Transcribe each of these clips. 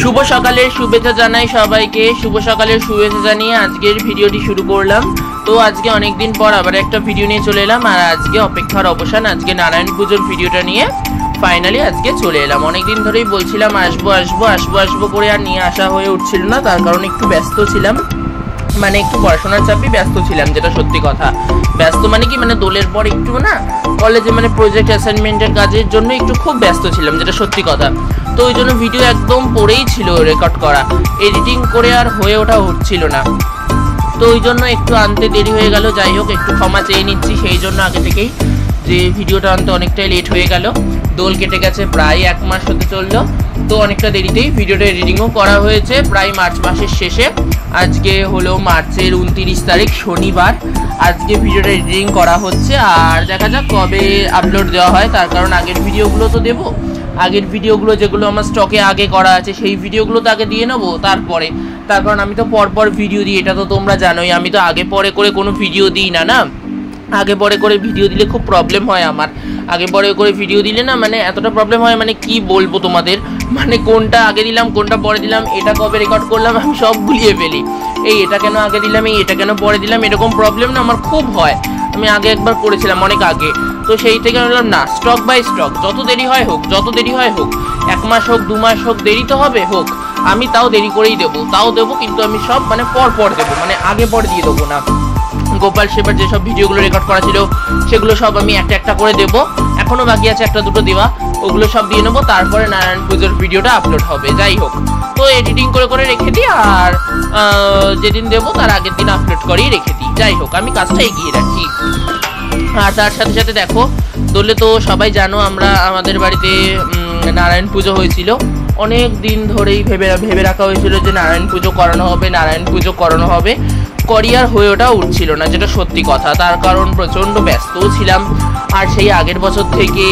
শুভ সকালের শুভেচ্ছা জানাই সবাইকে। শুভ সকালের শুভেচ্ছা জানিয়ে আজকের ভিডিওটি শুরু করলাম। তো আজকে অনেক দিন পর আবার একটা ভিডিও নিয়ে চলে এলাম, আর আজকে অপেক্ষার অবসান। আজকে নারায়ণ পুজোর ভিডিওটা নিয়ে ফাইনালি আজকে চলে এলাম। অনেকদিন ধরেই বলছিলাম আসবো আসবো আসবো আসবো করে, আর নিয়ে আসা হয়ে উঠছিল না, তার কারণে একটু ব্যস্ত ছিলাম, মানে একটু পড়াশোনার চাপে ব্যস্ত ছিলাম, যেটা সত্যি কথা। ব্যস্ত মানে কি, মানে দোলের পর একটু না কলেজে মানে প্রজেক্ট অ্যাসাইনমেন্টের কাজের জন্য একটু খুব ব্যস্ত ছিলাম, যেটা সত্যি কথা। তো ওই জন্য ভিডিও একদম পড়েই ছিল রেকর্ড করা, এডিটিং করে আর হয়ে ওঠা হচ্ছিল না। তো ওই জন্য একটু আনতে দেরি হয়ে গেল। যাই হোক, একটু ক্ষমা চেয়ে নিচ্ছি সেই জন্য আগে থেকেই, যে ভিডিওটা আনতে অনেকটাই লেট হয়ে গেল। দোল কেটে গেছে, প্রায় 1 মাস হতে চললো। তো অনেকটা দেরিতেই ভিডিওটা এডিটিংও করা হয়েছে, প্রায় মার্চ মাসের শেষে। আজকে হলো মার্চের 29 তারিখ শনিবার। আজকে ভিডিওটা এডিটিং করা হচ্ছে, আর দেখা যাক কবে আপলোড দেওয়া হয়, তার কারণ আগের ভিডিওগুলো তো দেবো। আগের ভিডিওগুলো যেগুলো আমার স্টকে আগে করা আছে সেই ভিডিওগুলো তো আগে দিয়ে নেবো তারপরে, তার কারণ আমি তো পরপর ভিডিও দিই, এটা তো তোমরা জানোই। আমি তো আগে পরে করে কোনো ভিডিও দিই না। আগে পরে করে ভিডিও দিলে খুব প্রবলেম হয় আমার। আগে পরে করে ভিডিও দিলে না, মানে এতটা প্রবলেম হয়, মানে কি বলবো তোমাদের, মানে কোনটা আগে দিলাম কোনটা পরে দিলাম, এটা কবে রেকর্ড করলাম আমি সব ভুলিয়ে ফেলি। এটা কেন আগে দিলাম, এটা কেন পরে দিলাম, এরকম প্রবলেম না আমার খুব হয়। আমি আগে একবার করেছিলাম অনেক আগে, তো সেই থেকে বললাম না, স্টক বাই স্টক, যত দেরি হয় হোক, যত দেরি হয় হোক, 1 মাস হোক 2 মাস হোক, দেরি তো হবে হোক, আমি তাও দেরি করেই দেবো, তাও দেবো, কিন্তু আমি সব মানে পর দেবো, মানে আগে পর দিয়ে দেবো না। গোপাল সেবার যেসব ভিডিওগুলো রেকর্ড করা ছিল সেগুলো সব আমি একটা একটা করে দেবো, এখনও বাকি আছে 1-2 দেওয়া, ওগুলো সব দিয়ে নেবো, তারপরে নারায়ণ পুজোর ভিডিওটা আপলোড হবে। যাই হোক, তো এডিটিং করে রেখে দিই, আর যেদিন দেবো তার আগের দিন আপলোড করেই রেখে দিই। যাই হোক, আমি কাজটা এগিয়ে রাখি। আর তার সাথে সাথে দেখো, দোলে তো সবাই জানো আমাদের বাড়িতে নারায়ণ পুজো হয়েছিল। অনেক দিন ধরেই ভেবে রাখা হয়েছিল যে নারায়ণ পুজো করানো হবে, নারায়ণ পুজো করানো হবে, করিয়ার হয়ে ওটা উঠছিল না, যেটা সত্যি কথা। তার কারণ প্রচণ্ড ব্যস্তও ছিলাম, আর সেই আগের বছর থেকে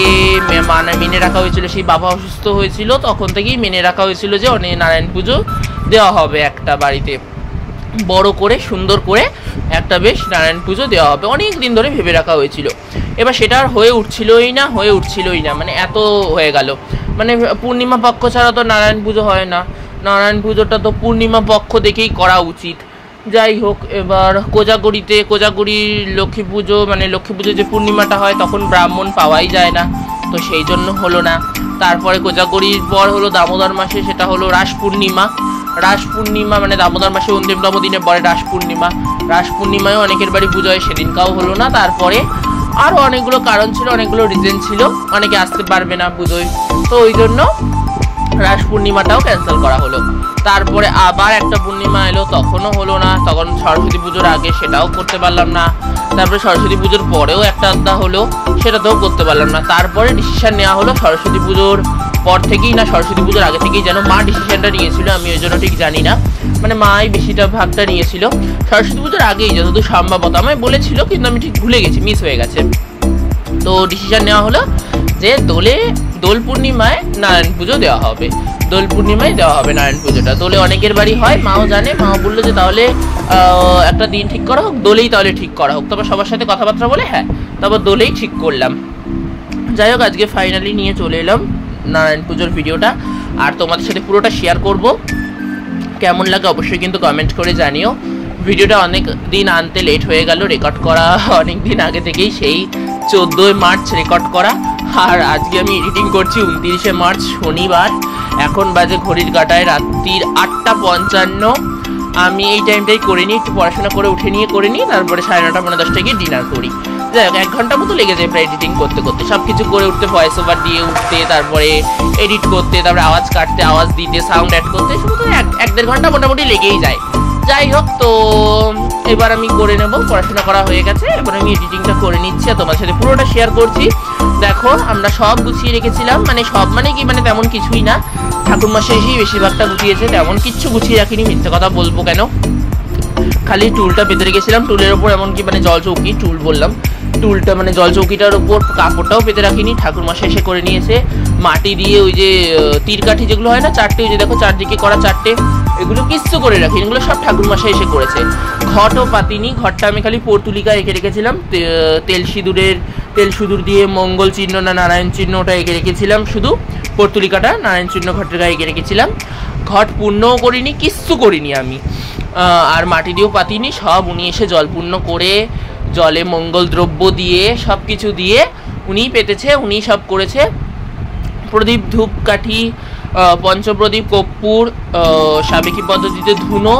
মেনে রাখা হয়েছিল, সেই বাবা অসুস্থ হয়েছিল তখন থেকেই মেনে রাখা হয়েছিল যে নারায়ণ পুজো দেওয়া হবে একটা বাড়িতে, বড় করে সুন্দর করে একটা বেশ নারায়ণ পুজো দেওয়া হবে। অনেক দিন ধরে ভেবে রাখা হয়েছিল, এবার সেটা আর হয়ে উঠছিলই না, মানে এত হয়ে গেল। মানে পূর্ণিমা পক্ষ ছাড়া তো নারায়ণ পুজো হয় না, নারায়ণ পুজোটা তো পূর্ণিমা পক্ষ দেখেই করা উচিত। যাই হোক, এবার কোজাগরির লক্ষ্মী পুজো, মানে লক্ষ্মী পুজো যে পূর্ণিমাটা হয় তখন ব্রাহ্মণ পাওয়াই যায় না, তো সেই জন্য হলো না। তারপরে কোজাগরির পর হলো দামোদর মাসে, সেটা হলো রাস পূর্ণিমা, মানে দামোদর মাসে অন্তিমতম দিনে পরে রাস পূর্ণিমায়ও অনেকের বাড়ি পুজো হয়, সেদিনকাও হলো না। তারপরে আরও অনেকগুলো কারণ ছিল, অনেকগুলো রিজন ছিল, অনেকে আসতে পারবে না পুজোয়, তো ওই জন্য রাস পূর্ণিমাটাও ক্যান্সেল করা হলো। তারপরে আবার একটা পূর্ণিমা এলো, তখনও হলো না, তখন সরস্বতী পুজোর আগে, সেটাও করতে পারলাম না। তারপরে সরস্বতী পুজোর পরেও একটা আধা হলো, সেটাতেও করতে পারলাম না। তারপরে ডিসিশন নেওয়া হলো সরস্বতী পুজোর পর থেকেই না সরস্বতী পুজোর আগে থেকেই, যেন মা ডিসিশনটা নিয়েছিল, আমি ওই জন্য ঠিক জানি না, মানে মাই বেশিটা ভাগটা নিয়েছিল। সরস্বতী পুজোর আগেই যতদূর সম্ভবত আমায় বলেছিল, কিন্তু আমি ঠিক ভুলে গেছি, মিস হয়ে গেছে। তো ডিসিশন নেওয়া হলো যে দোল পূর্ণিমায় নারায়ণ পুজো দেওয়া হবে, দোল পূর্ণিমায় দেওয়া হবে নারায়ণ পুজোটা। দোলে অনেকের বাড়ি হয়, মাও জানে, মাও বললো যে তাহলে একটা দিন ঠিক করা হোক, দোলেই তাহলে ঠিক করা হোক। তারপর সবার সাথে কথাবার্তা বলে তারপর দোলেই ঠিক করলাম। যাই হোক, আজকে ফাইনালি নিয়ে চলে এলাম নারায়ণ পুজোর ভিডিওটা, আর তোমাদের সাথে পুরোটা শেয়ার করব। কেমন লাগে অবশ্যই কিন্তু কমেন্ট করে জানিও। ভিডিওটা অনেক দিন আনতে লেট হয়ে গেল, রেকর্ড করা অনেক দিন আগে থেকেই, সেই 14 মার্চ রেকর্ড করা, আর আজকে আমি এডিটিং করছি 29 মার্চ শনিবার। এখন বাজে ঘড়ির কাঁটায় রাত্রির 8:55। আমি এই টাইমটাই করে নিই, একটু পড়াশোনা করে উঠে নিয়ে করে নিই, তারপরে 9:30-10 গিয়ে ডিনার করি। যাই হোক, 1 ঘন্টা মতো লেগে যায় প্রায় এডিটিং করতে সব কিছু করে উঠতে, ভয়েস ওভার দিয়ে উঠতে, তারপরে এডিট করতে, তারপরে আওয়াজ কাটতে, আওয়াজ দিতে, সাউন্ড অ্যাড করতে, শুরু করে 1-1.5 ঘন্টা মোটামুটি লেগেই যায়। যাই হোক, তো এবার আমি করে নেব, পড়াশোনা করা হয়ে গেছে, এবার আমি এডিটিংটা করে নিচ্ছি আর তোমার সাথে পুরোটা শেয়ার করছি। দেখো, আমরা সব গুছিয়ে রেখেছিলাম, মানে সব মানে কি, মানে তেমন কিছুই না, ঠাকুরমশাই এসেই বেশিরভাগটা গুছিয়েছে, তেমন কিচ্ছু গুছিয়ে রাখিনি, মিথ্যে কথা বলবো কেন। খালি টুলটা পেতে রেখেছিলাম, টুলের ওপর এমনকি মানে জলচৌকি, টুল বললাম, টুলটা মানে জলচৌকিটার ওপর কাপড়টাও পেতে রাখিনি, ঠাকুরমশাই এসে করে নিয়েছে। মাটি দিয়ে ওই যে তীরকাঠি যেগুলো হয় না, 4টে, ওই যে দেখো চারদিকে করা 4টে, এগুলো কিচ্ছু করে রাখিনি, এগুলো সব ঠাকুরমশাই এসে করেছে। ঘটও পাতিনি, ঘরটা আমি খালি পর্তুলিকা এঁকে রেখেছিলাম, তেল সিঁদুর দিয়ে মঙ্গল চিহ্ন না নারায়ণ চিহ্ন ওটা এঁকে রেখেছিলাম, শুধু পর্তুলিকাটা নারায়ণ চিহ্ন ঘটের গায়ে এঁকে রেখেছিলাম। ঘট পূর্ণও করিনি, কিচ্ছু করিনি আমি, আর মাটি দিয়েও পাতিনি। সব উনি এসে জল পূর্ণ করে জলে মঙ্গল দ্রব্য দিয়ে সব কিছু দিয়ে উনিই পেতেছে, উনিই সব করেছে। প্রদীপ, ধূপকাঠি, পঞ্চপ্রদীপ, কর্পূর, সাবেকি পদ্ধতিতে ধুনো,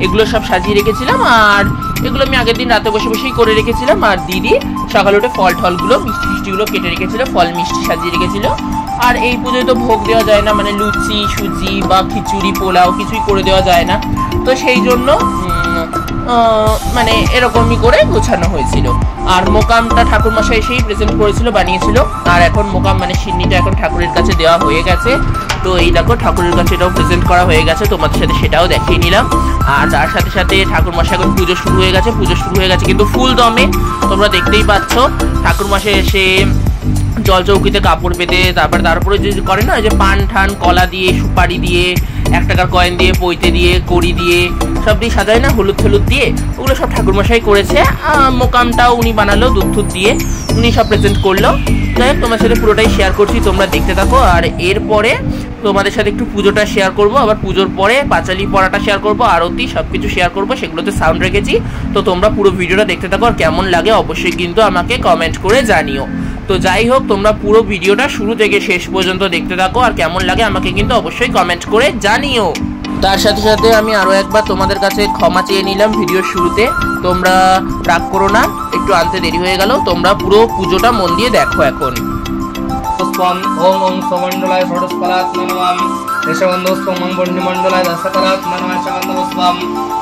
এগুলো সব সাজিয়ে রেখেছিলাম। আর এগুলো আমি আগের দিন রাতে বসে বসেই করে রেখেছিলাম। আর দিদি সকালে উঠে ফল টলগুলো, মিষ্টি ফিষ্টিগুলো কেটে রেখেছিল, ফল মিষ্টি সাজিয়ে রেখেছিল। আর এই পুজোয় তো ভোগ দেওয়া যায় না, মানে লুচি, সুজি বা খিচুড়ি, পোলাও কিছুই করে দেওয়া যায় না। তো সেই জন্য মানে এরকমই করে গোছানো হয়েছিল। আর মোকামটা ঠাকুরমশাই এসেই প্রেজেন্ট করেছিল, বানিয়েছিল। আর এখন মোকাম মানে সিন্নিটা এখন ঠাকুরের কাছে দেওয়া হয়ে গেছে। তো এই দেখো ঠাকুরের কাছে এটাও প্রেজেন্ট করা হয়ে গেছে, তোমাদের সাথে সেটাও দেখিয়ে নিলাম। আর তার সাথে সাথে ঠাকুরমশাই এখন পুজো শুরু হয়ে গেছে, কিন্তু ফুল দমে। তোমরা দেখতেই পাচ্ছ ঠাকুরমশাই এসে জল চৌকিতে কাপড় পেতে, তারপরে যে করে না, যে পান ঠান কলা দিয়ে, সুপারি দিয়ে, 1 টাকার কয়েন দিয়ে, পৈতে দিয়ে, কড়ি দিয়ে সব দিয়ে সাজায় না, হলুদ হলুদ দিয়ে, ওগুলো সব ঠাকুরমশাই করেছে। মোকামটাও উনি বানালো দুধ টুধ দিয়ে, উনি সব প্রেজেন্ট করলো। যাই হোক, তোমার সাথে পুরোটাই শেয়ার করছি, তোমরা দেখতে থাকো। আর এরপরে তোমাদের সাথে একটু পুজোটা শেয়ার করব, আবার পুজোর পরে পাঁচালি পড়াটা শেয়ার করব, আরতি সব কিছু শেয়ার করবো, সেগুলোতে সাউন্ড রেখেছি। তো তোমরা পুরো ভিডিওটা দেখতে থাকো, আর কেমন লাগে অবশ্যই কিন্তু আমাকে কমেন্ট করে জানিও। তো যাই হোক, তোমরা পুরো ভিডিওটা শুরু থেকে শেষ পর্যন্ত দেখতে থাকো, আর কেমন লাগে আমাকে কিন্তু অবশ্যই কমেন্ট করে জানিও। তার সাথে সাথে আমি আরও একবার তোমাদের কাছে ক্ষমা চেয়ে নিলাম ভিডিওর শুরুতে, তোমরা রাগ করো না, একটু আনতে দেরি হয়ে গেল। তোমরা পুরো পুজোটা মন দিয়ে দেখো এখন। ওম ওম সমণ্ডলায় ষোড়শকলাত্মনমাম এষগন্ধপুষ্পং মং বন্ডিমণ্ডলায় দশকলাত্মনমায় সগন্ধপুষ্পম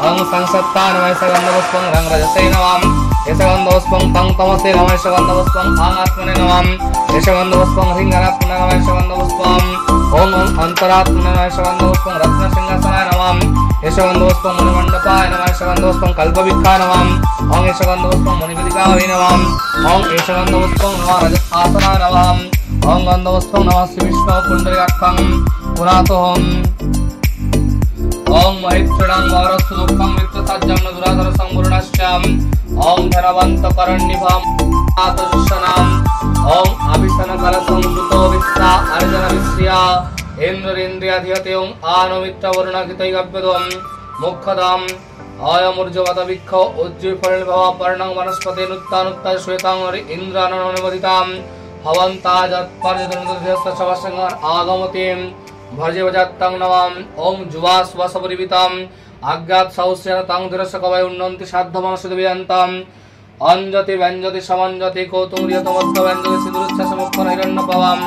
অং সংসত্তানমায় সগন্ধপুষ্পং রং রজসে নমাম এষগন্ধপুষ্পং তং তমসে নমায় সগন্ধপুষ্পং আং আত্মনে নমাম এষগন্ধপুষ্পং হ্রিঙ্গারাত্মনমায় সগন্ধপুষ্পম ওম ওম অন্তরাত্মনমায় সগন্ধপুষ্পং রত্নসিংহাসনায় নমাম এষগন্ধপুষ্পং মণিমণ্ডপায় নমায় সগন্ধপুষ্পং কল্পবৃক্ষায় নমাম অং এষগন্ধপুষ্পং মণিবেদিকায় নমাম অং এষগন্ধপুষ্পং নমঃ রজতাসনায় নমাম ওং গন্ধপুষ্পং নমঃ শ্রী বিষ্ণু পুণ্ডরীকাক্ষং পুরাতোহম ওং মহিত্রণং মহরস্য দুঃখং মৃত্যুসাজ্জং দুরাধর সংবরণাস্যাম ওং ধনবন্তকরণ্যিভাম আতজুষনাম ওং আবিসন কলসং সুতো বিস্তা আর্জন বিস্রিয়া ইন্দ্রেন্দ্রিয়াধিয়তে ওং আনমিত্রবরুণাকিতৈগব্যদম মুখ্যদম অয়মূর্জবত বৃক্ষ উজ্জীফলনিভব পর্ণং বনস্পতিনুত্তানুত্তা শ্বেতাং ইন্দ্রাননুমোদিতাম হবন্তাজৎপর্যদনদুর্ধস্বসবসঙ্গর আগমতিম ভর্জবজাত্তং নমাম ওং যুবাস্বসপরিবিতাম আজ্ঞাত সৌস্যনতাং ধীরসকবৈ উন্নন্তি সাধ্যমনসুদবিয়ন্তাম অঞ্জতি ব্যঞ্জতি সমঞ্জতি কৌতুমরিয়তমধ্য ব্যঞ্জতি সিদুরুচ্ছ্বাসমুক্ষর হিরণ্যপবাম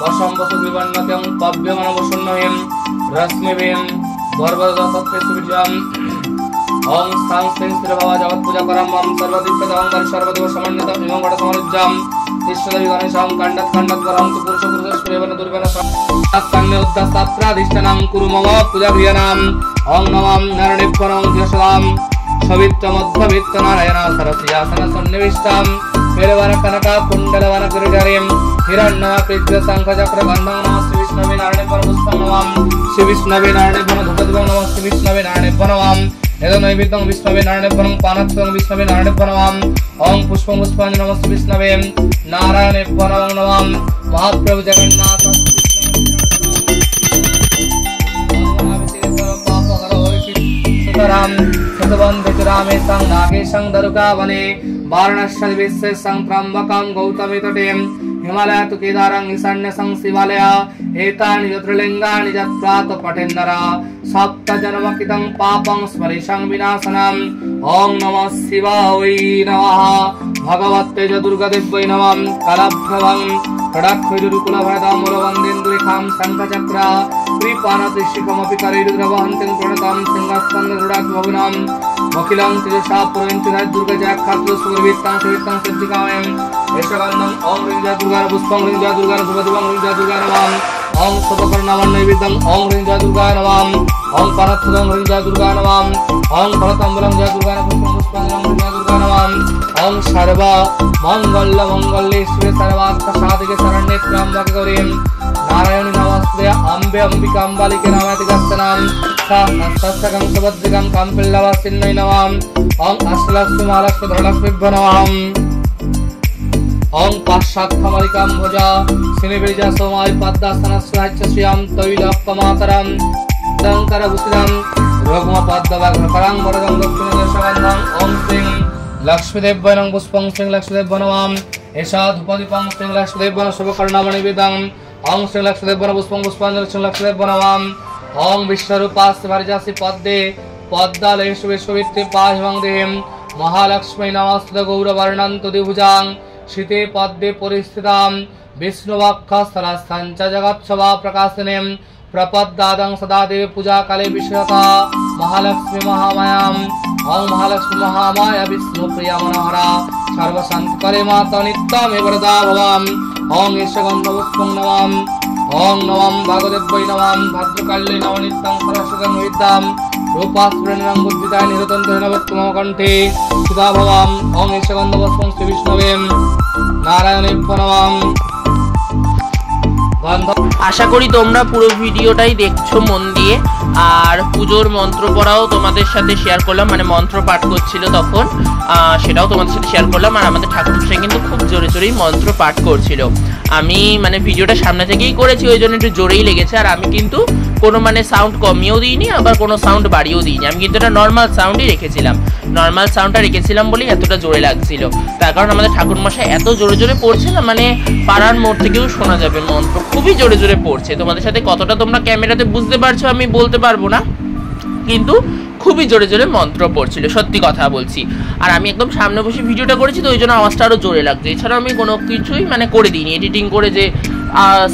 বশম বসু বিবর্ণত্যং পব্যমনবসুন্নহিম রশ্মিভিম গর্ভদসত্তেষু ওং স্থাং স্थिं স্থিরভাবা জগৎপূজা করাম মম সর্বদিক্পদং সর্বদেব সমন্বিতম ইমং গড় সমরুজ্জাম তিষ্ঠদেবী গণেশং খণ্ডত খণ্ডত করম তু পুরুষ পুরুষস্বরেবন দুর্বেন সান্নে উদ্দাস্তাত্রাধিষ্ঠানাং কুরু মম পূজাক্রিয়ানাম ওং নমঃ নারায়ণেভ্যং ধিয়সদাম সবিত্রমধ্যবিত্ত নারায়ণ সরস্বতীয়াসন সন্নিবিষ্টাম পেরবন কনক কুণ্ডলবন কিরীটরিম হিরণ্যকৃত্য শঙ্খ চক্র গন্ধং নমঃ শ্রী বিষ্ণবে নারায়ণেভ্যং পুষ্পং নমঃ শ্রী বিষ্ণবে নারায়ণেভ্যং ধূপদীপং নমঃ শ্রী বিষ্ণবে নারায়ণেভ্যং নমঃ এতনৈবেদ্যং বিষ্ণবে নারায়ণেভ্যং পানত্বং বিষ্ণবে নারায়ণেভ্যং নমঃ ওং পুষ্পং পুষ্পাঞ্জলি নমঃ শ্রী বিষ্ণবে নারায়ণেভ্যং নমঃ মহাপ্রভু জগন্নাথ सुतराम सतबंधुरामेशं नागेशं दरुकावने वाराणस्य विश्वेशं त्र्यंबकं गौतमी तटे हिमालय तु केदारं ईशान्यसं शिवालय एतानि ज्योतिर्लिङ्गानि यत्प्रात पठेन्नरा सप्त जन्मकृतं पापं स्मरेशं विनाशनम् ओं नमः शिवाय नमः भगवते च दुर्गादेव्यै नमः कलाभ्रवं षडाक्षरकुलभरदामूलवन्देन्दुरेखां शङ्खचक्र कृपानतिशिखमपि करैरुद्रवहन्तीं प्रणतां सिंहासनरुडात्मभुनाम् अखिलं तेजसा पुरञ्चिताय दुर्गजाक्षात्र सुरवित्तां सवित्तां सिद्धिकामयं एषगन्धं ओं ह्रीं जय दुर्गा पुष्पं ह्रीं जय दुर्गा धूपदीपं ह्रीं जय दुर्गा नमः ओं शुभकर्णवन्नैवेद्यं ओं ह्रीं जय दुर्गा नमः ओं परत्थदं ह्रीं जय दुर्गा नमः ओं फलतम्बलं जय दुर्गा पुष्पं पुष्पाञ्जलिं ह्रीं जय दुर्गा नमः ओं सर्व मंगल्ये शिवे सर्वार्थसाधिके शरण्ये त्र्यम्बके गौरी नारायणी नमस्ते अम्बे अंबिकाम्बालिके नमः गस्तनां सस्तकं सुभद्रिकं काम्पिल्लवासिन्यै नमः ओं अष्टलक्ष्मी महालक्ष्मी धनलक्ष्मीभ्यो नमः ओं पाश्चात्कमलिकां भुजा श्रीनिबीजा सोमाय पद्मासनस्याच्च श्रियां तैलपमातरं পদ্মাঙ্কার ভূষিতাম রঘুম পদ্মবাঘ্রকরাং বরদং দক্ষিণদেশগন্ধং ওম শ্রীং লক্ষ্মীদেব্যৈ নমঃ পুষ্পং শ্রীং লক্ষ্মীদেব্যৈ নমঃ এষা ধূপদীপং শ্রীং লক্ষ্মীদেব্যৈ নমঃ শুভকর্ণমণিবেদং ওম শ্রীং লক্ষ্মীদেব্যৈ নমঃ পুষ্পং পুষ্পাঞ্জলি শ্রীং লক্ষ্মীদেব্যৈ নমঃ ওম বিশ্বরূপাস্তে ভারিজাসি পদ্মে পদ্মালয়েষু বিশ্ববিত্তে পাহিমং দেহিম মহালক্ষ্মী নমস্তে গৌরবর্ণন্ত দ্বিভুজাং শীতে পদ্মে পরিস্থিতাম বিষ্ণুবক্ষস্থলস্থান চ জগৎসভা প্রকাশিনীম প্রপদ্দাদং সদা দেবী পূজা কালে বিশ্বতা মহালক্ষ্মী মহামায়াম ওং মহালক্ষ্মী মহামায়া বিষ্ণু প্রিয়া মনোহরা সর্বশান্তিকরে মাতা নিত্যমে বরদা ভবাম ওং ঈশগন্ধ পুষ্পং নমাম ওং নমঃ ভাগদেব্যৈ নমঃ ভদ্রকাল্যে নম নিত্যং সরস্বতং বিদ্যাম রূপাস্ফুরণং বুদ্ধিদায় নিরতন্ত্রেণ কণ্ঠে সুধা ভবাম ওং ঈশগন্ধ পুষ্পং শ্রী বিষ্ণবে নারায়ণেভ্যো নমঃ। আশা করি তোমরা পুরো ভিডিওটাই দেখছো মন দিয়ে। আর পুজোর মন্ত্র পড়াও তোমাদের সাথে শেয়ার করলাম, মানে মন্ত্র পাঠ করছিল তখন, সেটাও তোমাদের সাথে শেয়ার করলাম। আর আমাদের ঠাকুরমশাই কিন্তু খুব জোরে জোরেই মন্ত্র পাঠ করছিল। আমি মানে ভিডিওটা সামনে থেকেই করেছি, ওই জন্য একটু জোরেই লেগেছে। আর আমি কিন্তু কোনো মানে সাউন্ড কমিয়েও দিইনি, আবার কোনো সাউন্ড বাড়িয়েও দিইনি। আমি কিন্তু এটা নর্মাল সাউন্ডই রেখেছিলাম, নর্মাল সাউন্ডটা রেখেছিলাম বলেই এতটা জোরে লাগছিল। তার কারণ আমাদের ঠাকুরমশাই এত জোরে জোরে পড়ছে না, মানে পাড়ার মোড় থেকেও শোনা যাবে মন্ত্র, খুবই জোরে জোরে পড়ছে। তোমাদের সাথে কতটা তোমরা ক্যামেরাতে বুঝতে পারছো আমি বলতে পারবো না, কিন্তু খুবই জোরে জোরে মন্ত্র পড়ছিল, সত্যি কথা বলছি। আর আমি একদম সামনে বসে ভিডিওটা করেছি, তো ওই জন্য আওয়াজটা আরও জোরে লাগছে। এছাড়াও আমি কোনো কিছুই মানে করে দিইনি, এডিটিং করে যে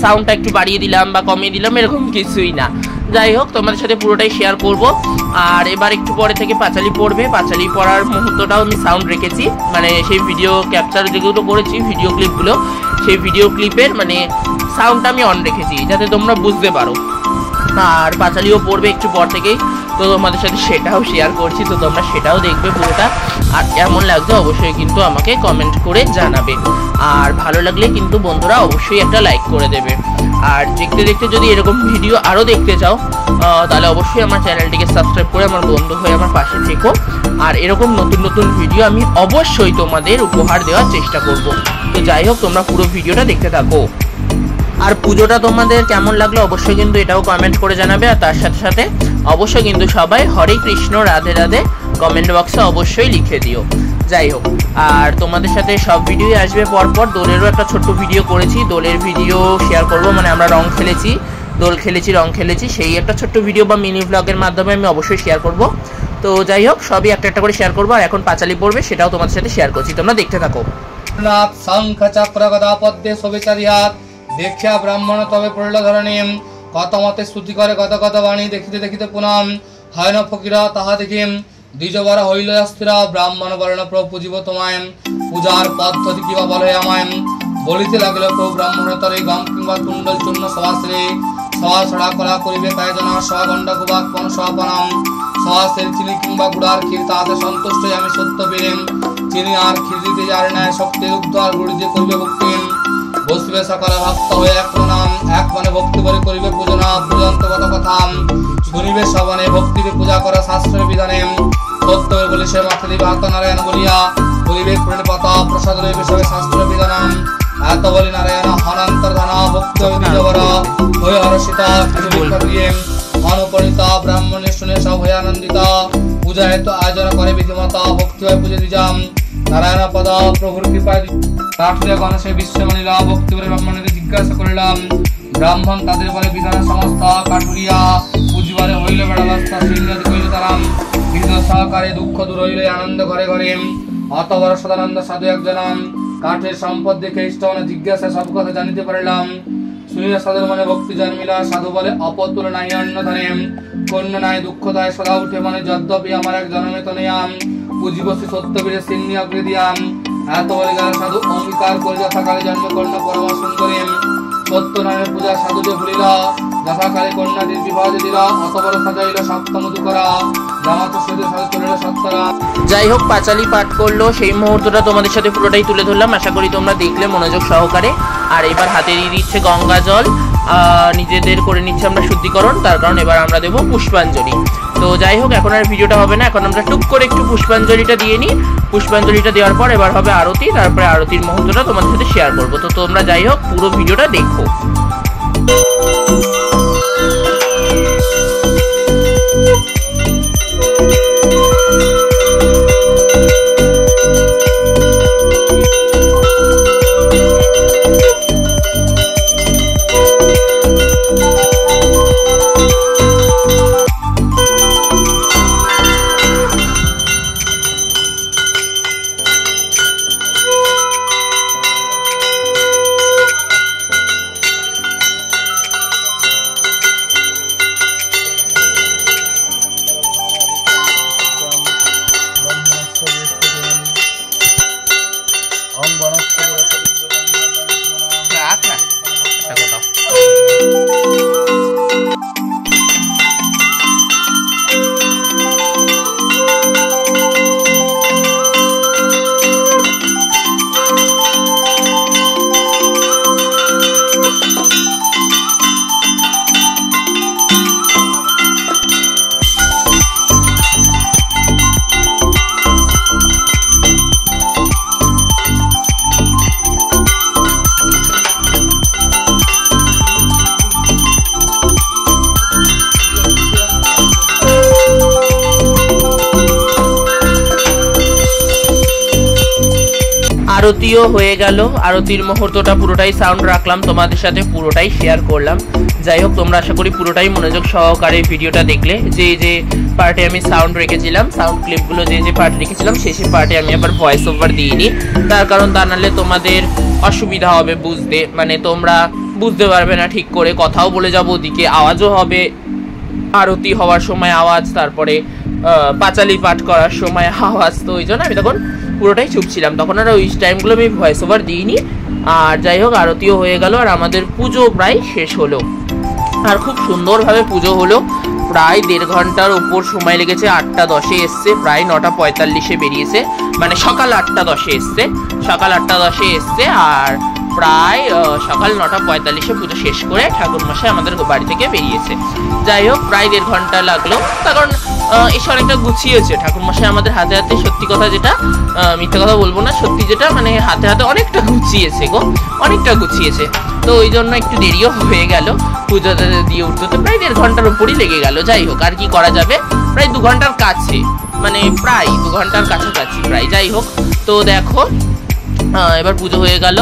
সাউন্ডটা একটু বাড়িয়ে দিলাম বা কমিয়ে দিলাম এরকম কিছুই না। যাই হোক, তোমাদের সাথে পুরোটাই শেয়ার করব। আর এবার একটু পরে থেকে পাঁচালি পড়বে, পাঁচালি পড়ার মুহূর্তটাও আমি সাউন্ড রেখেছি, মানে সেই ভিডিও ক্যাপচার যেগুলো করেছি ভিডিও ক্লিপগুলো, সেই ভিডিও ক্লিপের মানে সাউন্ডটা আমি অন রেখেছি যাতে তোমরা বুঝতে পারো। আর পাঁচালিও পড়বে একটু পর থেকেই, তো তোমাদের সাথে সেটাও শেয়ার করছি, তো তোমরা সেটাও দেখবে পুরোটা। আর কেমন লাগছে অবশ্যই কিন্তু আমাকে কমেন্ট করে জানাবে। আর ভালো লাগলে কিন্তু বন্ধুরা অবশ্যই একটা লাইক করে দেবে। আর দেখতে দেখতে যদি এরকম ভিডিও আরও দেখতে চাও তাহলে অবশ্যই আমার চ্যানেলটিকে সাবস্ক্রাইব করে আমার বন্ধু হয়ে আমার পাশে থেকো। আর এরকম নতুন নতুন ভিডিও আমি অবশ্যই তোমাদের উপহার দেওয়ার চেষ্টা করব। তো যাই হোক, তোমরা পুরো ভিডিওটা দেখতে থাকো। আর পুজোটা তোমাদের কেমন লাগলো অবশ্যই কিন্তু এটাও কমেন্ট করে জানাবে। আর তার সাথে সাথে অবশ্যই কিন্তু সবাই হরে কৃষ্ণ রাধে রাধে কমেন্ট বক্সে অবশ্যই লিখে দিও। যাই হোক, আর তোমাদের সাথে সব ভিডিওই আসবে পরপর। দোলেরও একটা ছোট্ট ভিডিও করেছি, দোলের ভিডিও শেয়ার করব, মানে আমরা রং খেলেছি, দোল খেলেছি, রং খেলেছি, সেই একটা ছোট্ট ভিডিও বা মিনি ব্লগের মাধ্যমে আমি অবশ্যই শেয়ার করব। তো যাই হোক, সবই একটা একটা করে শেয়ার করবো। আর এখন পাঁচালি পড়বে, সেটাও তোমাদের সাথে শেয়ার করছি, তোমরা দেখতে থাকো। শঙ্খ চক্র গদা পদ্মে শোভিচারিয়াৎ দেখ্যা ব্রাহ্মণ তবে পড়ল ধরণীম কতমতে শ্রুতি করে গদ গদ বাণী দেখিতে দেখিতে পুনম হয় না ফকিরা তাহা দেখিম দ্বিজবর হইল স্থিরা ব্রাহ্মণ বর্ণ প্রভু পুজিব তোমায় পূজার পদ্ধতি কিবা বলে আমায় বলিতে লাগলো প্রভু ব্রাহ্মণ তরে গম কিংবা কুণ্ডল চূর্ণ সভাশ্রী সভা ছড়া করা করিবে কায়জনা সভাগণ্ড কুবাক পন সভাপনাম সভাশ্রের চিনি কিংবা গুড়ার ক্ষীর তাহাতে সন্তুষ্ট আমি সত্য পেরেম চিনি আর ক্ষীর দিতে যার ন্যায় শক্তি দুগ্ধ আর গুড়ি যে করবে ভক্তিম বসবে সকল ভক্ত হয়ে এক প্রণাম এক মনে ভক্তি করে করিবে পূজনা পূজন্তগত কথা শুনিবে সবনে ভক্তিতে পূজা করা শাস্ত্রের বিধানে সত্য বলে সে মাথা দিবে হাত নারায়ণ বলিয়া করিবে পুরের পাতা প্রসাদ রইবে সবে শাস্ত্রের বিধান এত বলি নারায়ণ অনন্তর ধানা ভক্তি দ্বিজবর হয়ে হরষিতা অনুপণিতা ব্রাহ্মণে শুনে সব হয়ে আনন্দিতা পূজা হেতু আয়োজন করে বিধিমতা ভক্তি হয় পুজো দিজাম নারায়ণ পদ প্রভুর কৃপায় কাঠুরিয়া গণেশের বিশ্বমণিরা ভক্তি করে ব্রাহ্মণকে জিজ্ঞাসা করিলাম ব্রাহ্মণ তাদের বলে বিধান সমস্ত কাঠুরিয়া পুজিবারে হইল বেড়াবস্থা সিংহাদি কইল তারাম বিধ সহকারে দুঃখ দূর হইলে আনন্দ ঘরে ঘরে অত বড় সদানন্দ সাধু একজনাম কাঠের সম্পদ দেখে ইষ্ট মনে জিজ্ঞাসা সব কথা জানিতে পারিলাম শুনিলে সাধুর মনে ভক্তি জন্মিলা সাধু বলে অপতুল নাই অন্য ধনে কন্য নাই দুঃখ দায় সদা উঠে মানে যদ্যপি আমার এক জন্মে তো নেয়াম পুজিবসী সত্য বীরে সিংহী অগ্রে দিয়াম এত বলে গেল সাধু অঙ্গীকার করে যথাকালে জন্ম কন্যা পরম সুন্দরী সত্য নামে পূজা সাধু যে ভুলিলা যথাকালে কন্যাটির বিবাহ দিলা অত বড় সাজাইল সপ্তম দুকরা জামাত সেদে সাধু চলিল সত্তরা। যাই হোক, পাঁচালি পাঠ করলো সেই মুহূর্তটা তোমাদের সাথে পুরোটাই তুলে ধরলাম, আশা করি তোমরা দেখলে মনোযোগ সহকারে। আর এবার হাতে দিয়ে দিচ্ছে গঙ্গা জল, নিজেদের করে নিচ্ছে আমরা শুদ্ধিকরণ, তার কারণ এবার আমরা দেবো পুষ্পাঞ্জলি। তো যাই হোক, এখন আর ভিডিওটা হবে না, এখন আমরা টুক করে একটু পুষ্পাঞ্জলিটা দিয়ে নিই। পুষ্পাঞ্জলিটা দেওয়ার পর এবার হবে আরতি, তারপরে আরতির মুহূর্তটা তোমাদের সাথে শেয়ার করবো। তো তোমরা যাই হোক পুরো ভিডিওটা দেখো। আরতিও হয়ে গেল। আরতির মুহূর্তটা পুরোটাই সাউন্ড রাখলাম, তোমাদের সাথে পুরোটাই শেয়ার করলাম। যাই হোক, তোমরা আশা করি পুরোটাই মনোযোগ সহকারে ভিডিওটা দেখলে। যে যে পার্টে আমি সাউন্ড রেখেছিলাম, সাউন্ড ক্লিপগুলো যে পার্টে রেখেছিলাম সেই পার্টে আমি আবার ভয়েস ওভার দিইনি, তার কারণ তা নাহলে তোমাদের অসুবিধা হবে বুঝতে, মানে তোমরা বুঝতে পারবে না ঠিক করে, কথাও বলে যাবো, ওদিকে আওয়াজও হবে, আরতি হওয়ার সময় আওয়াজ, তারপরে পাঁচালি পাঠ করার সময় আওয়াজ। তো ওই জন্য আমি তখন পুরোটাই চুপ ছিলাম, তখন আর ওই টাইমগুলো আমি ভয়েস ওভার দিইনি। আর যাই হোক, আরতিও হয়ে গেল আর আমাদের পুজো প্রায় শেষ হলো। আর খুব সুন্দরভাবে পুজো হলো, প্রায় 1.5 ঘন্টার উপর সময় লেগেছে। 8:10 এসছে, প্রায় 9:45 বেরিয়েছে, মানে সকাল 8:10 এসছে, সকাল 8:10 এসছে। আর প্রায় সকাল 9:45 পুজো শেষ করে ঠাকুরমশাই আমাদের বাড়ি থেকে বেরিয়েছে। যাই হোক, প্রায় 1.5 ঘন্টা লাগলো, কারণ এসে অনেকটা গুছিয়েছে ঠাকুরমশাই আমাদের হাতে হাতে। সত্যি কথা যেটা, মিথ্যা কথা বলবো না, সত্যি যেটা, মানে হাতে হাতে অনেকটা গুছিয়েছে গো, অনেকটা গুছিয়েছে। তো ওই জন্য একটু দেরিও হয়ে গেল পুজোটা দিয়ে উঠতে, তো প্রায় 1.5 ঘন্টার উপরই লেগে গেল। যাই হোক, আর কি করা যাবে, প্রায় 2 ঘন্টার কাছে, মানে প্রায় 2 ঘন্টার কাছাকাছি প্রায়। যাই হোক, তো দেখো এবার পুজো হয়ে গেল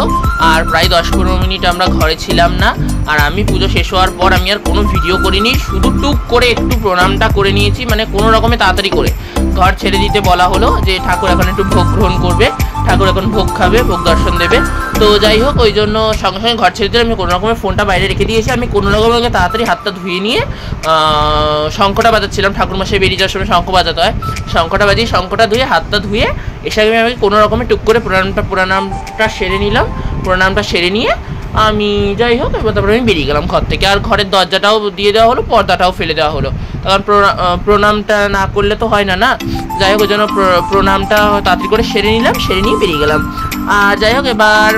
আর প্রায় 10-15 মিনিট আমরা ঘরে ছিলাম না। আর আমি পুজো শেষ হওয়ার পর আমি আর কোনো ভিডিও করিনি, শুধু টুক করে একটু প্রণামটা করে নিয়েছি, মানে কোনো রকমে তাড়াতাড়ি করে ঘর ছেড়ে দিতে বলা হলো যে ঠাকুর এখন একটু ভোগ গ্রহণ করবে, ঠাকুর এখন ভোগ খাবে, ভোগ দর্শন দেবে। তো যাই হোক, ওই জন্য সঙ্গে সঙ্গে ঘর ছেড়ে দিলে আমি কোনো রকমের ফোনটা বাইরে রেখে দিয়েছি। আমি কোনো রকমের তাড়াতাড়ি হাতটা ধুয়ে নিয়ে শঙ্খটা বাজাচ্ছিলাম, ঠাকুরমশাই বেরিয়ে যাওয়ার সময় শঙ্খ বাজাতে হয়, শঙ্খটা বাজিয়ে শঙ্খটা ধুয়ে হাতটা ধুয়ে এসে আমি কোনো রকমের টুক করে প্রণামটা সেরে নিলাম। প্রণামটা সেরে নিয়ে আমি যাই হোক এবার তারপরে আমি বেরিয়ে গেলাম ঘর থেকে। আর ঘরের দরজাটাও দিয়ে দেওয়া হলো, পর্দাটাও ফেলে দেওয়া হলো, কারণ প্রণামটা না করলে তো হয় না না। যাই হোক, ওই জন্য প্রণামটা তাড়াতাড়ি করে সেরে নিলাম, সেরে নিয়ে বেরিয়ে গেলাম। আর যাই হোক, এবার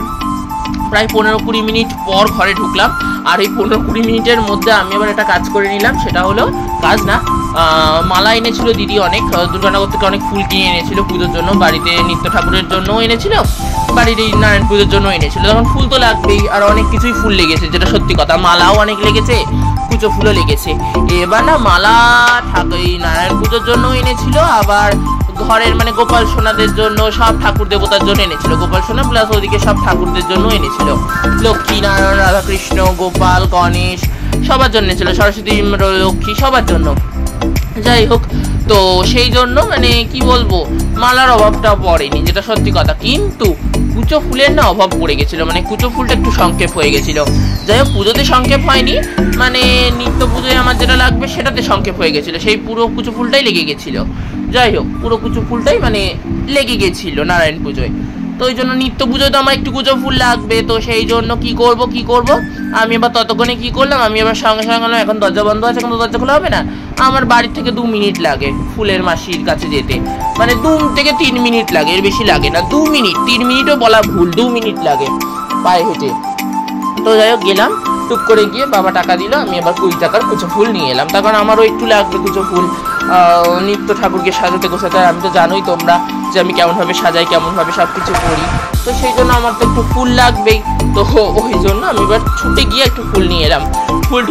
প্রায় 15-20 মিনিট পর ঘরে ঢুকলাম। আর এই 15-20 মিনিটের মধ্যে আমি আবার একটা কাজ করে নিলাম, সেটা হলো, কাজ না, মালা এনেছিল দিদি অনেক, দুর্গানগর থেকে অনেক ফুল কিনে এনেছিল পুজোর জন্য, বাড়িতে নিত্য ঠাকুরের জন্যও এনেছিল, বাড়ির এই নারায়ণ পুজোর জন্য এনেছিল। তখন ফুল তো লাগবেই, আর অনেক কিছুই ফুল লেগেছে, যেটা সত্যি কথা, মালাও অনেক লেগেছে, কুচো ফুলও লেগেছে। এবার না মালা এই নারায়ণ পুজোর জন্য এনেছিল, আবার ঘরের মানে গোপাল সোনাদের জন্য, সব ঠাকুর দেবতার জন্য এনেছিল, গোপাল সোনা প্লাস ওদিকে সব ঠাকুরদের জন্য এনেছিল, লক্ষ্মী নারায়ণ রাধাকৃষ্ণ গোপাল গণেশ সবার জন্য এনেছিল, সরস্বতী লক্ষ্মী সবার জন্য। যাই হোক, তো সেই জন্য মানে কি বলবো, মালার অভাবটা পড়েনি, যেটা সত্যি কথা। কিন্তু কুচো ফুলের না অভাব পড়ে গেছিলো, মানে কুচো ফুলটা একটু সংক্ষেপ হয়ে গেছিলো। যাই হোক, পুজোতে সংক্ষেপ হয়নি, মানে নিত্য পুজোয় আমার যেটা লাগবে সেটাতে সংক্ষেপ হয়ে গেছিলো, সেই পুরো কুচো ফুলটাই লেগে গেছিলো। যাই হোক, পুরো কুচো ফুলটাই মানে লেগে গেছিলো নারায়ণ পুজোয়। তো ওই জন্য নিত্য পুজোয় তো আমার একটু কুচো ফুল লাগবে, তো সেই জন্য কি করব আমি এবার ততক্ষণে কি করলাম, আমি এবার সঙ্গে সঙ্গে এখন দরজা বন্ধ আছে, এখন তো দরজা খোলা হবে না, আমার বাড়ি থেকে 2 মিনিট লাগে ফুলের মাসির কাছে যেতে, মানে 2 থেকে 3 মিনিট লাগে, এর বেশি লাগে না, 2 মিনিট, 3 মিনিটও বলা ভুল, 2 মিনিট লাগে পায়ে হেঁটে। তো যাই হোক, গেলাম, টুক করে গিয়ে বাবা টাকা দিল, আমি এবার 20 টাকার কুচো ফুল নিয়ে এলাম, তার কারণ আমারও একটু লাগবে কুচো ফুল নিত্য ঠাকুরকে সাজাতে গোছাতে। আর আমি তো জানোই তোমরা যে আমি কেমনভাবে সাজাই, কেমনভাবে সব কিছু করি, তো সেই জন্য আমার তো একটু ফুল লাগবেই। তো ওই জন্য আমি এবার ছুটে গিয়ে একটু ফুল নিয়ে এলাম, ফুল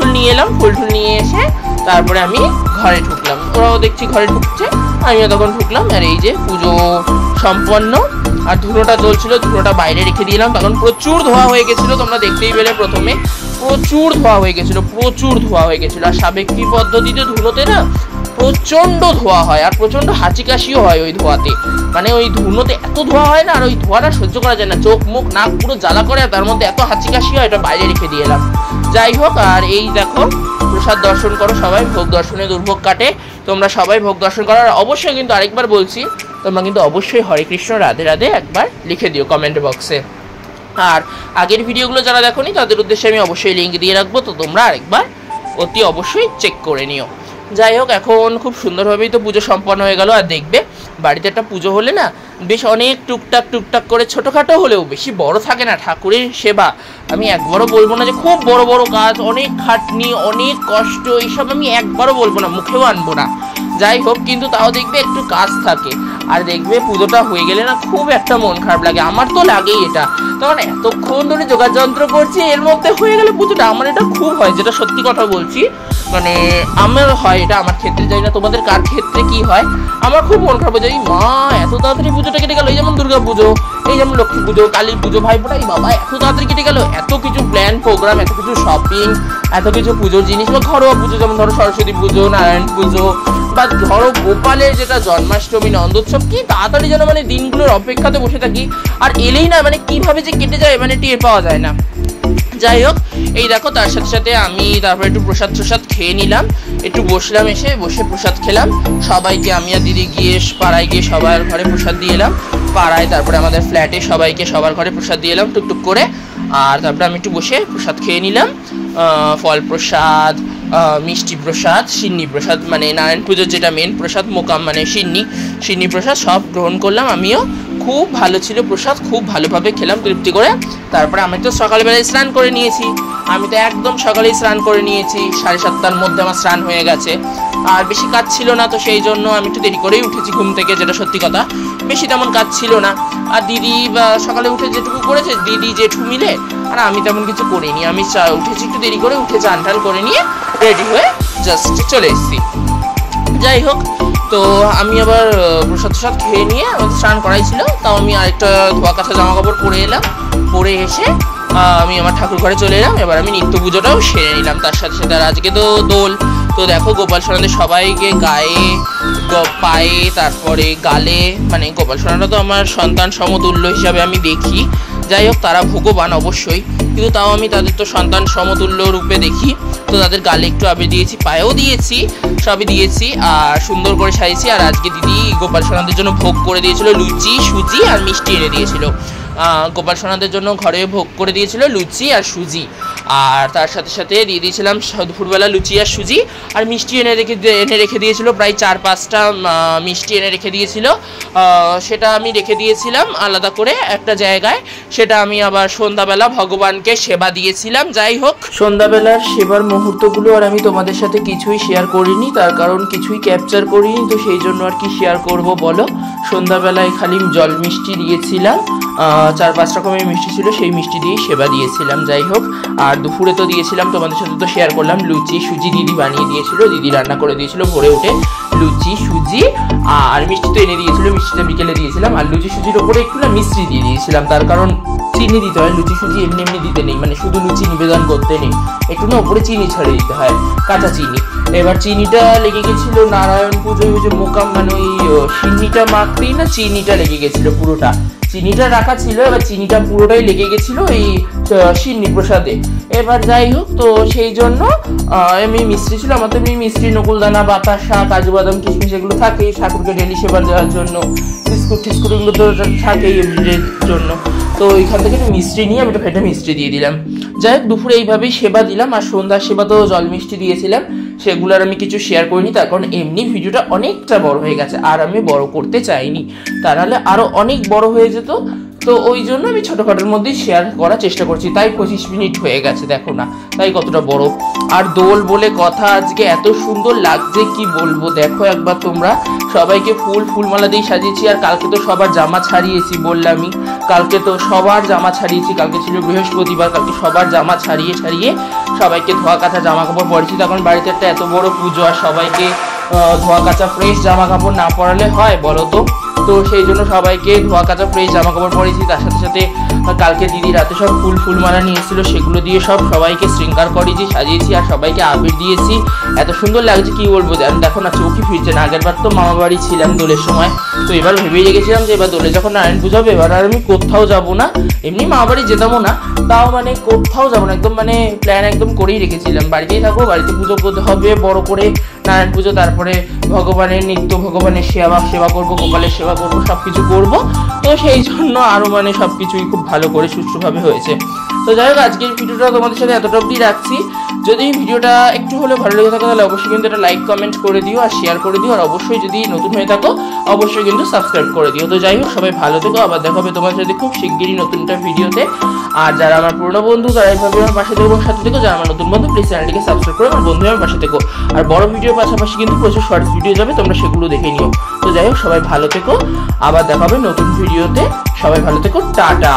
নিয়ে এসে তারপরে আমি ঘরে ঢুকলাম। ওরাও দেখছি ঘরে ঢুকছে, আমিও তখন ঢুকলাম। আর এই যে পুজো সম্পন্ন, আর ধুনোটা জ্বলছিল, ধুনোটা বাইরে রেখে দিলাম, তখন প্রচুর ধোয়া হয়ে গেছিলো, তোমরা দেখতেই পেলে প্রথমে, প্রচুর ধোয়া হয়ে গেছিলো। আর সাবেকি পদ্ধতিতে ধুনোতে না প্রচন্ড ধোয়া হয়, আর প্রচন্ড হাঁচি কাশিও হয় ওই ধোয়াতে, মানে ওই ধুনোতে এত ধোয়া হয় না, আর ওই ধোয়াটা সহ্য করা যায় না, চোখ মুখ নাক পুরো জ্বালা করে, আর তার মধ্যে এত হাঁচি কাশি হয়, এটা বাইরে রেখে দিয়ে এলাম। যাই হোক, আর এই দেখো প্রসাদ দর্শন করো সবাই, ভোগ দর্শনে দুর্ভোগ কাটে, তোমরা সবাই ভোগ দর্শন করো। আর অবশ্যই কিন্তু আরেকবার বলছি, তোমরা কিন্তু অবশ্যই হরে কৃষ্ণ রাধে রাধে একবার লিখে দিও কমেন্ট বক্সে। আর আগের ভিডিওগুলো যারা দেখোনি তাদের উদ্দেশ্যে আমি অবশ্যই লিঙ্ক দিয়ে রাখবো, তো তোমরা আরেকবার অতি অবশ্যই চেক করে নিও। যাই হোক, এখন খুব সুন্দরভাবেই তো পুজো সম্পন্ন হয়ে গেল। আর দেখবে বাড়িতে একটা পুজো হলে না বেশ অনেক টুকটাক করে, ছোটোখাটো হলেও বেশি বড় থাকে না ঠাকুরের সেবা। আমি একবারও বলবো না যে খুব বড় বড় কাজ, অনেক খাটনি, অনেক কষ্ট, এইসব আমি একবারও বলবো না, মুখেও আনবো না। যাই হোক, কিন্তু তাও দেখবে একটু কাজ থাকে। আর দেখবে পুজোটা হয়ে গেলে না খুব একটা মন খারাপ লাগে, আমার তো লাগেই এটা। তখন এতক্ষণ ধরে যোগাযন্ত্র করছি, এর মধ্যে হয়ে গেলে পুজোটা, আমার এটা খুব হয়, যেটা সত্যি কথা বলছি। মানে আমার হয় এটা, আমার ক্ষেত্রে, জানি না তোমাদের কার ক্ষেত্রে কি হয়। আমার খুব মন খারাপ হয়ে যায়, মা এত তাড়াতাড়ি পুজোটা কেটে গেল। এই যেমন দুর্গা পুজো, এই যেমন লক্ষ্মী পুজো, কালী পুজো, ভাইফোঁটা, এই বাবা এত তাড়াতাড়ি কেটে গেল। এত কিছু প্ল্যান প্রোগ্রাম, এত কিছু শপিং, এত কিছু পুজোর জিনিস, বা ঘরোয়া পুজো যেমন ধরো সরস্বতী পুজো, নারায়ণ পুজো, বা ধরো গোপালের যেটা জন্মাষ্টমী, নন্দোৎসব, কি তাড়াতাড়ি যেন মানে দিনগুলোর অপেক্ষাতে বসে থাকি। আর এলেই না মানে কিভাবে যে কেটে যায় মানে টের পাওয়া যায় না। যাই হোক, এই দেখো তার সাথে সাথে আমি তারপর একটু প্রসাদ খেয়ে নিলাম, একটু বসলাম, এসে বসে প্রসাদ খেলাম। সবাইকে আমি আর দিদি গিয়ে পাড়ায় গিয়ে সবার ঘরে প্রসাদ দিয়ে এলাম, পাড়ায় তারপরে আমাদের ফ্ল্যাটে সবাইকে সবার ঘরে প্রসাদ দিয়ে এলাম টুকটুক করে। আর তারপরে আমি একটু বসে প্রসাদ খেয়ে নিলাম, ফল প্রসাদ, মিষ্টি প্রসাদ, সিন্নি প্রসাদ, মানে নারায়ণ পুজোর যেটা মেন প্রসাদ, মোকাম মানে সিন্নি প্রসাদ সব গ্রহণ করলাম আমিও। খুব ভালো ছিল প্রসাদ, খুব ভালোভাবে খেলাম তৃপ্তি করে। তারপরে আমি তো সকালবেলায় স্নান করে নিয়েছি, আমি তো একদম সকালেই স্নান করে নিয়েছি, 7:30টার মধ্যে আমার স্নান হয়ে গেছে। আর বেশি কাজ ছিল না, তো সেই জন্য আমি একটু দেরি করেই উঠেছি ঘুম থেকে, যেটা সত্যি কথা, বেশি তেমন কাজ ছিল না। আর দিদি সকালে উঠে যেটুকু করেছে দিদি জেঠু মিলে, আর আমি তেমন কিছু করিনি। আমি উঠেছি একটু দেরি করে, উঠে চান টান করে নিয়ে রেডি হয়ে জাস্ট চলে এসেছি। যাই হোক, তো আমি আবার প্রসাদ খেয়ে নিয়ে আমাদের স্নান করাই ছিল, তাও আমি আরেকটা ধোয়া কাছা জামা কাপড় পরে এলাম, পরে এসে আমি আমার ঠাকুর ঘরে চলে এলাম। এবার আমি নিত্য পুজোটাও সেরে নিলাম তার সাথে সাথে। আর আজকে তো দোল, তো দেখো গোপাল সোনাদের সবাইকে গায়ে, পায়ে, তারপরে গালে, মানে গোপাল সোনারা তো আমার সন্তান সমতুল্য হিসাবে আমি দেখি। যাই হোক, তারা ভগবান অবশ্যই, কিন্তু তাও আমি তাদের তো সন্তান সমতুল্য রূপে দেখি। তো তাদের গালে একটু আবির দিয়েছি, পায়েও দিয়েছি, সবই দিয়েছি, আর সুন্দর করে সাজিয়েছি। আর আজকে দিদি গোপাল সোনাদের জন্য ভোগ করে দিয়েছিল লুচি, সুজি আর মিষ্টি এনে দিয়েছিল। গোপাল সোনাদের জন্য ঘরে ভোগ করে দিয়েছিল লুচি আর সুজি, আর তার সাথে সাথে দিয়ে দিয়েছিলাম দুপুরবেলা লুচি আর সুজি, আর মিষ্টি এনে রেখে দিয়েছিল, প্রায় 4-5টা মিষ্টি এনে রেখে দিয়েছিল। সেটা আমি রেখে দিয়েছিলাম আলাদা করে একটা জায়গায়, সেটা আমি আবার সন্ধ্যাবেলা ভগবানকে সেবা দিয়েছিলাম। যাই হোক, সন্ধ্যাবেলার সেবার মুহূর্তগুলো আর আমি তোমাদের সাথে কিছুই শেয়ার করিনি, তার কারণ কিছুই ক্যাপচার করিনি, তো সেই জন্য আর কি শেয়ার করব বলো। সন্ধ্যাবেলায় খালি জল মিষ্টি দিয়েছিলাম, 4-5 রকমের মিষ্টি ছিল, সেই মিষ্টি দিয়েই সেবা দিয়েছিলাম। যাই হোক, আর দুপুরে তো দিয়েছিলাম তোমাদের সাথে তো শেয়ার করলাম, লুচি সুজি দিদি বানিয়ে দিয়েছিল, দিদি রান্না করে দিয়েছিল ভোরে উঠে, লুচি সুজি আর মিষ্টি তো এনে দিয়েছিল, মিষ্টিটা বিকেলে দিয়েছিলাম। আর লুচি সুজির ওপরে একটু না মিষ্টি দিয়ে দিয়েছিলাম, তার কারণ চিনি দিতে হয়, লুচি সুজি এমনি এমনি দিতে নেই, মানে শুধু লুচি নিবেদন করতে নেই, একটু না ওপরে চিনি ছড়িয়ে দিতে হয়, কাঁচা চিনি। এবার চিনিটা লেগে গেছিল নারায়ণ পুজোয়, ওই যে মোকাম মানে ওই সিন্নিটা মাখতেই না চিনিটা লেগে গেছিল পুরোটা, চিনিটা রাখা ছিল, এবার চিনিটা পুরোটাই লেগে গেছিল এই সিন্নি প্রসাদে। এবার যাই হোক, তো সেই জন্য আমি মিষ্টি ছিল, আমার তো এমনি মিষ্টি, নকুলদানা, বাতাসা, কাজু বাদাম, কিশমিশ এগুলো থাকেই ঠাকুরকে ডেলি সেবা দেওয়ার জন্য, বিস্কুট টিস্কুট এগুলো তো থাকেই এমনির জন্য। তো ওইখান থেকে একটু মিষ্টি নিয়ে আমি একটা ফেটে মিষ্টি দিয়ে দিলাম। যাই হোক, দুপুরে এইভাবেই সেবা দিলাম। আর সন্ধ্যার সেবা তো জল মিষ্টি দিয়েছিলাম, সেগুলো আর আমি কিছু শেয়ার করিনি, তার কারণ এমনি ভিডিওটা অনেকটা বড় হয়ে গেছে, আর আমি বড় করতে চাইনি, তা নাহলে আরও অনেক বড় হয়ে যেত। তো ওই জন্য আমি ছোটোখাটোর মধ্যেই শেয়ার করার চেষ্টা করছি, তাই 25 মিনিট হয়ে গেছে, দেখো না তাই কতটা বড়। আর দোল বলে কথা, আজকে এত সুন্দর লাগছে কি বলবো, দেখো একবার তোমরা। সবাইকে ফুলমালা দিয়ে সাজিয়েছি, আর কালকে তো সবার জামা ছাড়িয়েছি বললামই, কালকে তো সবার জামা ছাড়িয়েছি, কালকে ছিল বৃহস্পতিবার, কালকে সবার জামা ছাড়িয়ে সবাইকে ধোয়া কাঁচা জামা কাপড় পরেছি। তখন বাড়িতে একটা এত বড় পুজো, আর সবাইকে ধোয়া কাঁচা ফ্রেশ জামা কাপড় না পরালে হয় বলো তো? তো সেই জন্য সবাইকে ধোয়া কাঁচা ফ্রেশ জামা কাপড় পরেছি। তার সাথে সাথে কালকে দিদি রাতে সব ফুলমালা নিয়ে এসেছিলো, সেগুলো দিয়ে সবাইকে শৃঙ্গার করেছি, সাজিয়েছি, আর সবাইকে আবির দিয়েছি। এত সুন্দর লাগছে কি বলবো, দেখো না চোখই ফিরছে না। আগের বার তো মামা বাড়ি ছিলাম দোলের সময়, তো এবার ভেবেই রেখেছিলাম যে এবার দোলে যখন নারায়ণ পুজো হবে, এবার আর আমি কোথাও যাবো না, এমনি মামা বাড়ি যেতামও না, তাও মানে কোথাও যাবো না, একদম মানে প্ল্যান একদম করেই রেখেছিলাম, বাড়িতেই থাকবো, বাড়িতে পুজো করতে হবে বড় করে নারায়ণ পুজো, তারপরে ভগবানের নিত্য ভগবানের সেবা করবো, গোপালের সেবা করবো, সবকিছু করবো। তো সেই জন্য আরো মানে সবকিছুই খুব ভালো করে সুষ্ঠুভাবে হয়েছে। তো যাই হোক, আজকের ভিডিওটা তোমাদের সাথে এতটা অবধি রাখছি। যদি ভিডিওটা একটু হলেও ভালো লেগে থাকে তাহলে অবশ্যই কিন্তু একটা লাইক কমেন্ট করে দিও, আর শেয়ার করে দিও, আর অবশ্যই যদি নতুন হয়ে থাকো অবশ্যই কিন্তু সাবস্ক্রাইব করে দিও। তো যাই হোক, সবাই ভালো থেকো, আবার দেখা হবে তোমার সাথে খুব শিগগিরই নতুন একটা ভিডিওতে। আর যারা আমার পুরনো বন্ধু তারা এইভাবে আমার পাশে থেকো, সাথে থেকো। যারা আমার নতুন বন্ধু প্লিজ চ্যানেলটিকে সাবস্ক্রাইব করে আমার বন্ধু আমার পাশে থেকো। আর বড় ভিডিওর পাশাপাশি কিন্তু প্রচুর শর্টস ভিডিও যাবে, তোমরা সেগুলো দেখে নিও। তো যাই হোক, সবাই ভালো থেকো, আবার দেখা হবে নতুন ভিডিওতে। সবাই ভালো থেকো, টাটা।